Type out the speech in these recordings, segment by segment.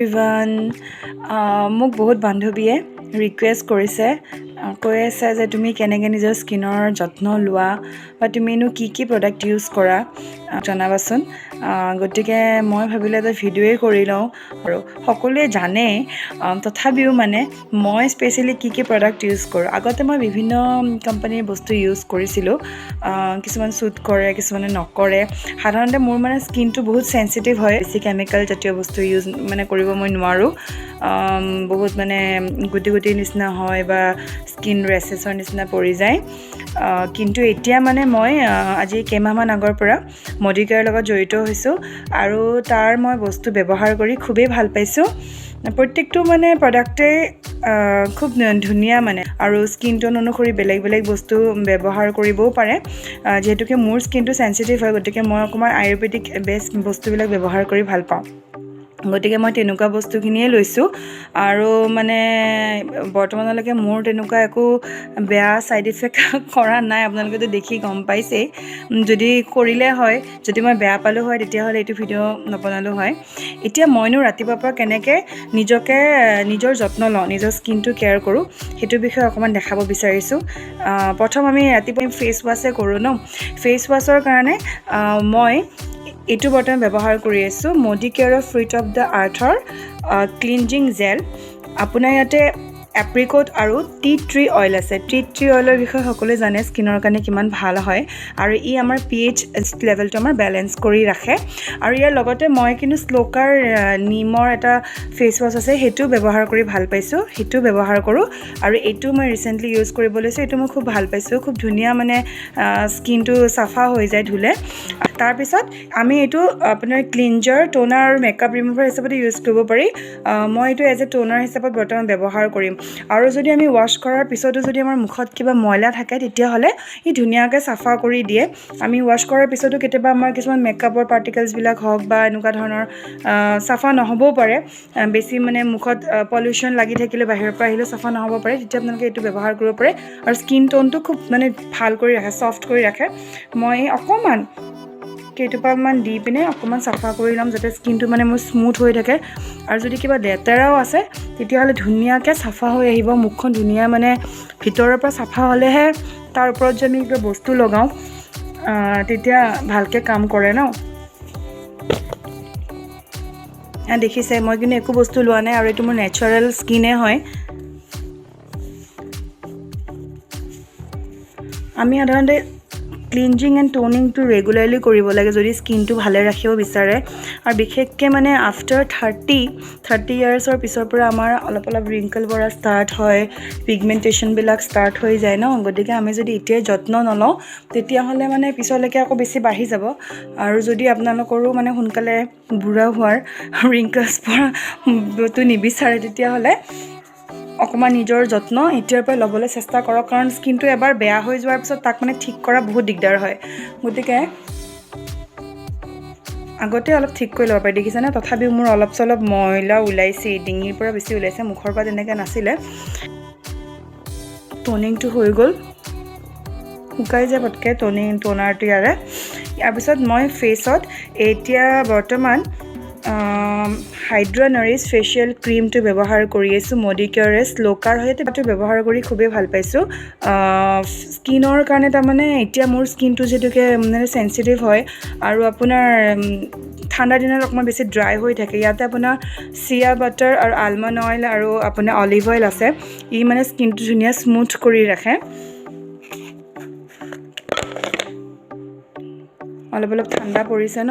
Ivan মোক বহুত বান্ধৱীয়ে request কৰিছে কৈ আছে যে তুমি কেনেকৈ নিজৰ স্কিনৰ যত্ন লোৱা বা তুমিনো কি প্ৰডাক্ট ইউজ কৰা জনাবাচোন। গতিকে মই ভাবিলোঁ এটা ভিডিঅ'ই কৰি লওঁ আৰু সকলোৱে জানে তথাপিও মানে মই স্পেচিয়েলি কি প্ৰডাক্ট ইউজ কৰোঁ। আগতে মই বিভিন্ন কোম্পানীৰ বস্তু ইউজ কৰিছিলোঁ, কিছুমান শ্বুট কৰে কিছুমানে নকৰে। সাধাৰণতে মোৰ মানে স্কিনটো বহুত চেঞ্চিটিভ হয়, বেছি কেমিকেল জাতীয় বস্তু ইউজ মানে কৰিব মই নোৱাৰোঁ। বহুত মানে গুটি নিচিনা হয় বা স্কিন ৰেচেছৰ নিচিনা পৰি যায়। কিন্তু এতিয়া মানে মই আজি কেইমাহমান আগৰ পৰা মডিকেয়াৰৰ লগত জড়িত হৈছোঁ আৰু তাৰ মই বস্তু ব্যৱহাৰ কৰি খুবেই ভাল পাইছোঁ। প্ৰত্যেকটো মানে প্ৰডাক্টেই খুব ধুনীয়া মানে, আৰু স্কিন টোন অনুসৰি বেলেগ বস্তু ব্যৱহাৰ কৰিবও পাৰে। যিহেতুকে মোৰ স্কিনটো চেঞ্চিটিভ হয়, গতিকে মই অকণমান আয়ুৰ্বেদিক বেষ্ট বস্তুবিলাক ব্যৱহাৰ কৰি ভাল পাওঁ। গতিকে মই তেনেকুৱা বস্তুখিনিয়ে লৈছোঁ আৰু মানে বৰ্তমানলৈকে মোৰ তেনেকুৱা একো বেয়া ছাইড ইফেক্ট কৰা নাই। আপোনালোকেতো দেখি গম পাইছেই। যদি কৰিলে হয়, যদি মই বেয়া পালোঁ হয়, তেতিয়াহ'লে এইটো ভিডিঅ' নবনালোঁ হয়। এতিয়া মইনো ৰাতিপুৱাৰ পৰা কেনেকৈ নিজৰ যত্ন লওঁ, নিজৰ স্কিনটো কেয়াৰ কৰোঁ, সেইটোৰ বিষয়ে অকণমান দেখাব বিচাৰিছোঁ। প্ৰথম আমি ৰাতিপুৱা ফেচ ৱাছে কৰোঁ ন। ফেচ ৱাছৰ কাৰণে মই এইটো বৰ্তমান ব্যৱহাৰ কৰি আছোঁ, মডিকেয়াৰৰ ফ্ৰুইট অফ দ্য আৰ্থৰ ক্লিনজিং জেল। আপোনাৰ ইয়াতে এপ্ৰিকট আৰু টি ট্ৰী অইল আছে। টি ট্ৰী অইলৰ বিষয়ে সকলোৱে জানে স্কিনৰ কাৰণে কিমান ভাল হয়, আৰু ই আমাৰ pH লেভেলটো আমাৰ বেলেঞ্চ কৰি ৰাখে। আৰু ইয়াৰ লগতে মই কিন্তু শ্লোকাৰ নিমৰ এটা ফেচ ৱাছ আছে, সেইটোও ব্যৱহাৰ কৰি ভাল পাইছোঁ, সেইটো ব্যৱহাৰ কৰোঁ। আৰু এইটো মই ৰিচেণ্টলি ইউজ কৰিব লৈছোঁ, এইটো মই খুব ভাল পাইছোঁ। খুব ধুনীয়া মানে স্কিনটো চাফা হৈ যায় ধুলে। তাৰপিছত আমি এইটো আপোনাৰ ক্লিনজাৰ, টোনাৰ আৰু মেকআপ ৰিমুভাৰ হিচাপতে ইউজ কৰিব পাৰি। মই এইটো এজ এ টোনাৰ হিচাপত বৰ্তমান ব্যৱহাৰ কৰিম। আৰু যদি আমি ৱাশ্ব কৰাৰ পিছতো যদি আমাৰ মুখত কিবা ময়লা থাকে, তেতিয়াহ'লে ই ধুনীয়াকৈ চাফা কৰি দিয়ে। আমি ৱাশ্ব কৰাৰ পিছতো কেতিয়াবা আমাৰ কিছুমান মেকআপৰ পাৰ্টিকেলছবিলাক হওক বা এনেকুৱা ধৰণৰ চাফা নহ'বও পাৰে, বেছি মানে মুখত পলিউশ্যন লাগি থাকিলে বাহিৰৰ পৰা আহিলেও চাফা নহ'ব পাৰে, তেতিয়া আপোনালোকে এইটো ব্যৱহাৰ কৰিব পাৰে। আৰু স্কিন টোনটো খুব মানে ভাল কৰি ৰাখে, ছফ্ট কৰি ৰাখে। মই অকণমান কেইটোপামান দি পিনে অকণমান চাফা কৰি ল'ম, যাতে স্কিনটো মানে মোৰ স্মুথ হৈ থাকে। আৰু যদি কিবা লেতেৰাও আছে, তেতিয়াহ'লে ধুনীয়াকৈ চাফা হৈ আহিব। মুখখন ধুনীয়া মানে ভিতৰৰ পৰা চাফা হ'লেহে তাৰ ওপৰত যদি আমি কিবা বস্তু লগাওঁ তেতিয়া ভালকৈ কাম কৰে ন। দেখিছে মই কিন্তু একো বস্তু লোৱা নাই, আৰু এইটো মোৰ নেচাৰেল স্কিনে হয়। আমি সাধাৰণতে ক্লিনজিং এণ্ড টোনিংটো ৰেগুলাৰলি কৰিব লাগে যদি স্কিনটো ভালে ৰাখিব বিচাৰে। আৰু বিশেষকৈ মানে আফটাৰ 30 ইয়াৰ্ছৰ পিছৰ পৰা আমাৰ অলপ ৰিংকল পৰা ষ্টাৰ্ট হয়, পিগমেণ্টেশ্যনবিলাক ষ্টাৰ্ট হৈ যায় ন। গতিকে আমি যদি এতিয়াই যত্ন নলওঁ, তেতিয়াহ'লে মানে পিছলৈকে আকৌ বেছি বাঢ়ি যাব। আৰু যদি আপোনালোকৰো মানে সোনকালে বুঢ়া হোৱাৰ, ৰিংকলছ পৰাটো নিবিচাৰে, তেতিয়াহ'লে অকণমান নিজৰ যত্ন এতিয়াৰ পৰা ল'বলৈ চেষ্টা কৰক। কাৰণ স্কিনটো এবাৰ বেয়া হৈ যোৱাৰ পিছত তাক মানে ঠিক কৰা বহুত দিগদাৰ হয়। গতিকে আগতে অলপ ঠিক কৰি ল'ব পাৰি, দেখিছেনে? তথাপিও মোৰ অলপ চলপ ময়লা ওলাইছে, ডিঙিৰ পৰা বেছি ওলাইছে, মুখৰ পৰা তেনেকৈ নাছিলে। টনিংটো হৈ গ'ল, শুকাই যায় পটকৈ টোনাৰটো ইয়াৰ পিছত মই ফেচত এতিয়া বৰ্তমান হাইড্ৰা নাৰিছ ফেচিয়েল ক্ৰীমটো ব্যৱহাৰ কৰি আছোঁ। মডিকেয়াৰে শ্লোকাৰ হয়, সেইটো ব্যৱহাৰ কৰি খুবেই ভাল পাইছোঁ। স্কিনৰ কাৰণে তাৰমানে এতিয়া মোৰ স্কিনটো যিহেতুকে মানে চেঞ্চিটিভ হয়, আৰু আপোনাৰ ঠাণ্ডা দিনত অকণমান বেছি ড্ৰাই হৈ থাকে। ইয়াতে আপোনাৰ চিয়া বাটাৰ আৰু আলমণ্ড অইল আৰু আপোনাৰ অলিভ অইল আছে। ই মানে স্কিনটো ধুনীয়া স্মুথ কৰি ৰাখে। অলপ ঠাণ্ডা পৰিছে ন,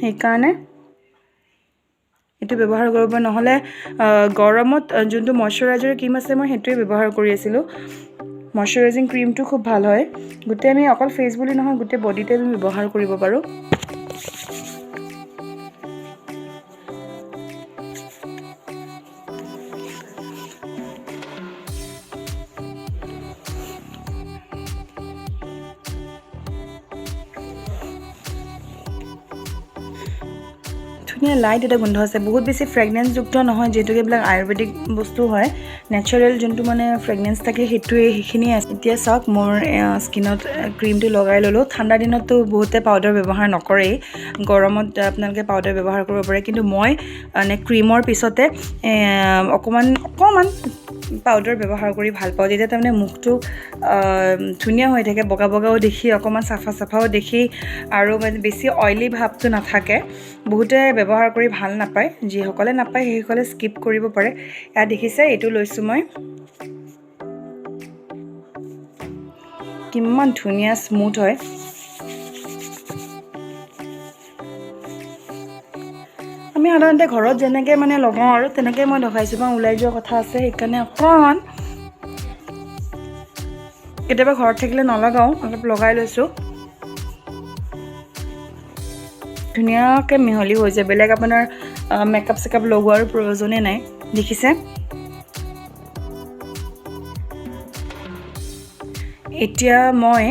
সেইকাৰণে এইটো ব্যৱহাৰ কৰিব। নহ'লে গৰমত যোনটো মইশ্চাৰাইজাৰ ক্ৰীম আছে, মই সেইটোৱে ব্যৱহাৰ কৰি আছিলোঁ। মইশ্চাৰাইজিং ক্ৰীমটো খুব ভাল হয়। গোটেই আমি অকল ফেচ বুলি নহয়, গোটেই বডিতে আমি ব্যৱহাৰ কৰিব পাৰোঁ। ধুনীয়া লাইট এটা গোন্ধ আছে, বহুত বেছি ফ্ৰেগনেন্সযুক্ত নহয়, যিহেতুকে এইবিলাক আয়ুৰ্বেদিক বস্তু হয়, নেচাৰেল যোনটো মানে ফ্ৰেগনেন্স থাকে সেইখিনিয়ে আছে। এতিয়া চাওক মোৰ স্কিনত ক্ৰীমটো লগাই ল'লোঁ। ঠাণ্ডা দিনততো বহুতে পাউডাৰ ব্যৱহাৰ নকৰেই, গৰমত আপোনালোকে পাউডাৰ ব্যৱহাৰ কৰিব পাৰে, কিন্তু মই ক্ৰীমৰ পিছতে অকণমান পাউডাৰ ব্যৱহাৰ কৰি ভাল পাওঁ। তেতিয়া তাৰমানে মুখটো ধুনীয়া হৈ থাকে, বগা বগাও দেখি, অকণমান চাফাও দেখি, আৰু মানে বেছি অইলি ভাৱটো নাথাকে। বহুতে ব্যৱহাৰ কৰি ভাল নাপায়, যিসকলে নাপায় সেইসকলে স্কিপ কৰিব পাৰে। এয়া দেখিছে, এইটো লৈছোঁ মই। কিমান ধুনীয়া স্মুথ হয়। আমি সাধাৰণতে ঘৰত যেনেকৈ মানে লগাওঁ আৰু তেনেকৈ মই লগাইছোঁ, কাৰণ ওলাই যোৱা কথা আছে, সেইকাৰণে অকণমান কেতিয়াবা ঘৰত থাকিলে নলগাওঁ, অলপ লগাই লৈছোঁ। ধুনীয়াকৈ মিহলি হৈ যায়, বেলেগ আপোনাৰ মেকআপ চেকআপ লগোৱাৰ প্ৰয়োজনেই নাই। দেখিছে? এতিয়া মই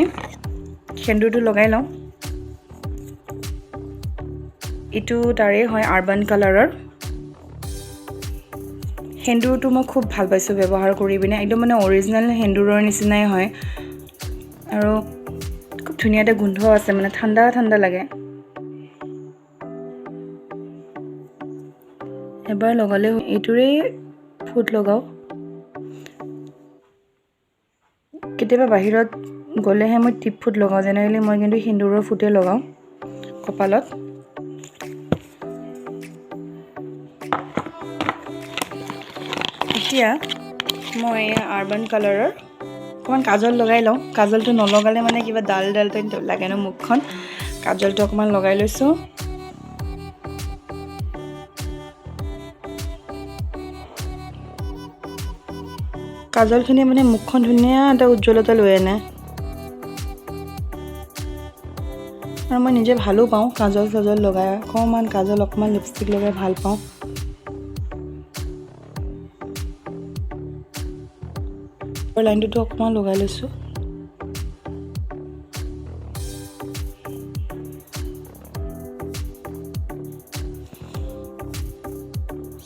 সেন্দুৰটো লগাই লওঁ। এইটো তাৰে হয়, আৰ্বান কালাৰৰ। সেন্দুৰটো মই খুব ভাল পাইছোঁ ব্যৱহাৰ কৰি পিনে, একদম মানে অৰিজিনেল সেন্দুৰৰ নিচিনাই হয়, আৰু খুব ধুনীয়া এটা গোন্ধ আছে, মানে ঠাণ্ডা ঠাণ্ডা লাগে। এবাৰ লগালে এইটোৰে ফুট লগাওঁ। কেতিয়াবা বাহিৰত গ'লেহে মই টিপ ফুট লগাওঁ, জেনেৰেলি মই কিন্তু সেন্দুৰৰ ফুটে লগাওঁ কপালত। এতিয়া মই আৰ্বান কালাৰৰ অকণমান কাজল লগাই লওঁ। কাজলটো নলগালে মানে কিবা ডাল লাগে ন মুখখন। কাজলটো অকণমান লগাই লৈছোঁ। কাজলখিনি মানে মুখখন ধুনীয়া এটা উজ্জ্বলতা লৈ আনে, আৰু মই নিজে ভালো পাওঁ কাজল চাজল লগাই। অকণমান কাজল, অকণমান লিপষ্টিক লগাই ভাল পাওঁ। লাইনটোতো অকণমান লগাই লৈছোঁ।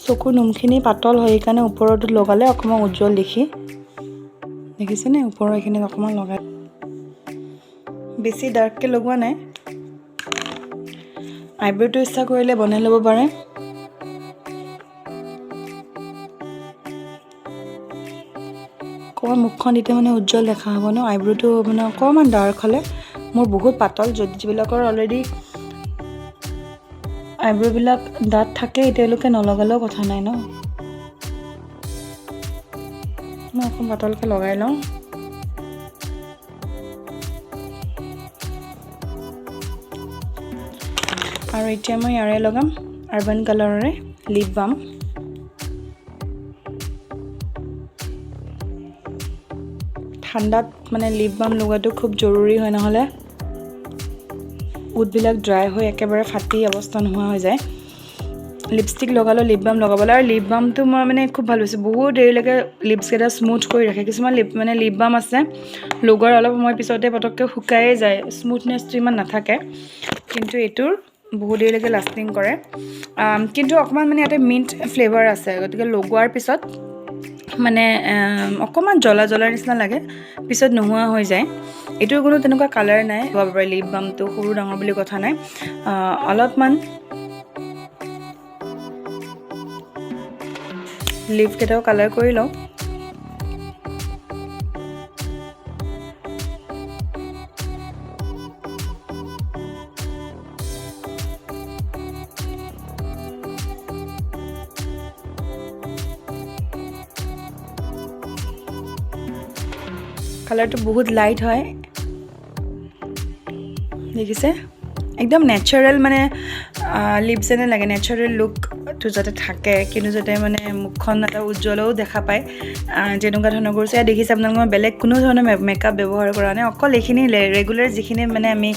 চকুৰ নোমখিনি পাতল হয়, সেইকাৰণে ওপৰতো লগালে অকণমান উজ্জ্বল দেখি। দেখিছেনে? ওপৰৰ এইখিনিত অকণমান লগাই, বেছি ডাৰ্ককৈ লগোৱা নাই। আইব্ৰ'টো ইচ্ছা কৰিলে বনাই ল'ব পাৰে। অকণমান মুখখন এতিয়া মানে উজ্জ্বল দেখা হ'ব ন, আইব্ৰ'টো মানে অকণমান ডাৰ্ক হ'লে। মোৰ বহুত পাতল, যিবিলাকৰ অলৰেডি আইব্ৰ'বিলাক ডাঠ থাকে, তেওঁলোকে নলগালেও কথা নাই ন। মই অকণ পাতলকৈ লগাই লওঁ। আৰু এতিয়া মই ইয়াৰে লগাম আৰ্বান কালাৰৰে লিপ বাম। ঠাণ্ডাত মানে লিপ বাম লগোৱাটো খুব জৰুৰী হয়, নহ'লে ওঁঠবিলাক ড্ৰাই হৈ একেবাৰে ফাটি অৱস্থা নোহোৱা হৈ যায়। লিপষ্টিক লগালেও লিপ বাম লগাব লাগে, আৰু লিপ বামটো মই মানে খুব ভাল পাইছোঁ। বহুত দেৰিলৈকে লিপছকেইটা স্মুথ কৰি ৰাখে। কিছুমান লিপ বাম আছে লগোৱাৰ অলপ সময় পিছতে পটককৈ শুকায়ে যায়, স্মুথনেছটো ইমান নাথাকে, কিন্তু এইটোৰ বহুত দেৰিলৈকে লাষ্টিং কৰে। কিন্তু অকণমান মানে ইয়াতে মিণ্ট ফ্লেভাৰ আছে, গতিকে লগোৱাৰ পিছত মানে অকণমান জ্বলাৰ নিচিনা লাগে, পিছত নোহোৱা হৈ যায়। এইটোৰ কোনো তেনেকুৱা কালাৰ নাই, লগাব পাৰে লিপ বামটো, সৰু ডাঙৰ বুলি কথা নাই। অলপমান লিপকেইটাও কালাৰ কৰি লওঁ। কালাৰটো বহুত লাইট হয়, দেখিছে? একদম নেচাৰেল, মানে লিপছ যেনে লাগে, নেচাৰেল লুকটো যাতে থাকে, কিন্তু যাতে মানে মুখখন এটা উজ্জ্বলও দেখা পায়, যেনেকুৱা ধৰণৰ কৰিছে। এয়া দেখিছে আপোনালোকে, মই বেলেগ কোনো ধৰণৰ মেকআপ ব্যৱহাৰ কৰা নাই, অকল এইখিনি ৰেগুলাৰ যিখিনি মানে আমি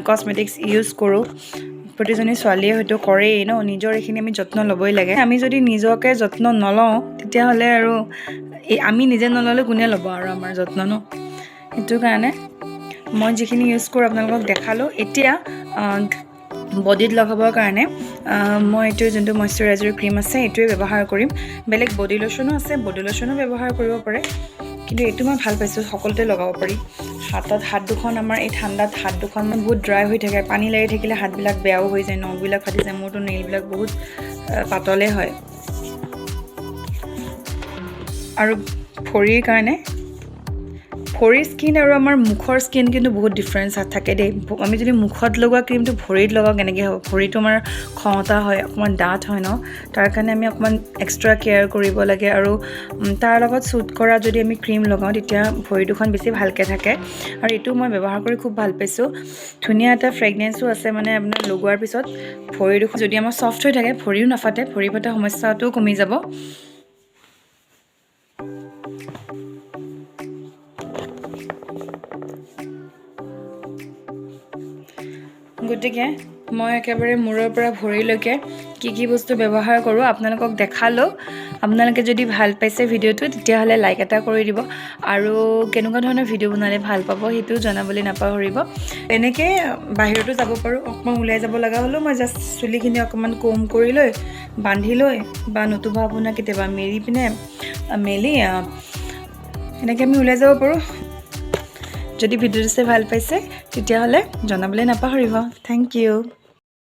কছমেটিক্স ইউজ কৰোঁ, প্ৰতিজনী ছোৱালীয়ে হয়তো কৰেই ন, নিজৰ এইখিনি আমি যত্ন ল'বই লাগে। আমি যদি নিজকে যত্ন নলওঁ, তেতিয়াহ'লে আৰু আমি নিজে নল'লে কোনে ল'ব আৰু আমাৰ যত্ন ন। সেইটো কাৰণে মই যিখিনি ইউজ কৰোঁ আপোনালোকক দেখালোঁ। এতিয়া বডিত লগাবৰ কাৰণে মই এইটো যোনটো মইশ্চাৰাইজাৰ ক্ৰীম আছে এইটোৱে ব্যৱহাৰ কৰিম। বেলেগ বডি লোশ্যনো আছে, বডি লোশ্যনো ব্যৱহাৰ কৰিব পাৰে, কিন্তু এইটো মই ভাল পাইছোঁ, সকলোতে লগাব পাৰি। হাত দুখন আমাৰ এই ঠাণ্ডাত হাত দুখন বহুত ড্ৰাই হৈ থাকে, পানী লাগি থাকিলে হাতবিলাক বেয়াও হৈ যায়, নখবিলাক ফাটি যায়। মোৰতো নেইলবিলাক বহুত পাতলে হয়। আৰু ভৰিৰ কাৰণে ভৰিৰ স্কিন আৰু আমাৰ মুখৰ স্কিন কিন্তু বহুত ডিফাৰেঞ্চ থাকে দেই। আমি যদি মুখত লগোৱা ক্ৰীমটো ভৰিত লগাওঁ কেনেকৈ হ'ব? ভৰিটো আমাৰ খহটা হয়, অকণমান ডাঠ হয় ন, তাৰ কাৰণে আমি অকণমান এক্সট্ৰা কেয়াৰ কৰিব লাগে। আৰু তাৰ লগত শ্বুট কৰা যদি আমি ক্ৰীম লগাওঁ তেতিয়া ভৰি দুখন বেছি ভালকৈ থাকে। আৰু এইটো মই ব্যৱহাৰ কৰি খুব ভাল পাইছোঁ। ধুনীয়া এটা ফ্ৰেগনেন্সো আছে, মানে আপোনাৰ লগোৱাৰ পিছত ভৰি দুখন যদি আমাৰ ছফ্ট হৈ থাকে, ভৰিও নাফাটে, ভৰি ফটা সমস্যাটোও কমি যাব। গতিকে মই একেবাৰে মূৰৰ পৰা ভৰিলৈকে কি বস্তু ব্যৱহাৰ কৰোঁ আপোনালোকক দেখালোঁ। আপোনালোকে যদি ভাল পাইছে ভিডিঅ'টো তেতিয়াহ'লে লাইক এটা কৰি দিব, আৰু কেনেকুৱা ধৰণৰ ভিডিঅ' বনালে ভাল পাব সেইটোও জনাবলৈ নাপাহৰিব। এনেকৈ বাহিৰতো যাব পাৰোঁ, অকণমান ওলাই যাব লগা হ'লেও মই জাষ্ট চুলিখিনি অকণমান কোম কৰি লৈ বান্ধি লৈ, বা নতুবা আপোনাৰ কেতিয়াবা মেলি এনেকৈ আমি ওলাই যাব পাৰোঁ। যদি ভিডিঅ'টো চাই ভাল পাইছে তেতিয়াহ'লে জনাবলৈ নাপাহৰিব। Thank U.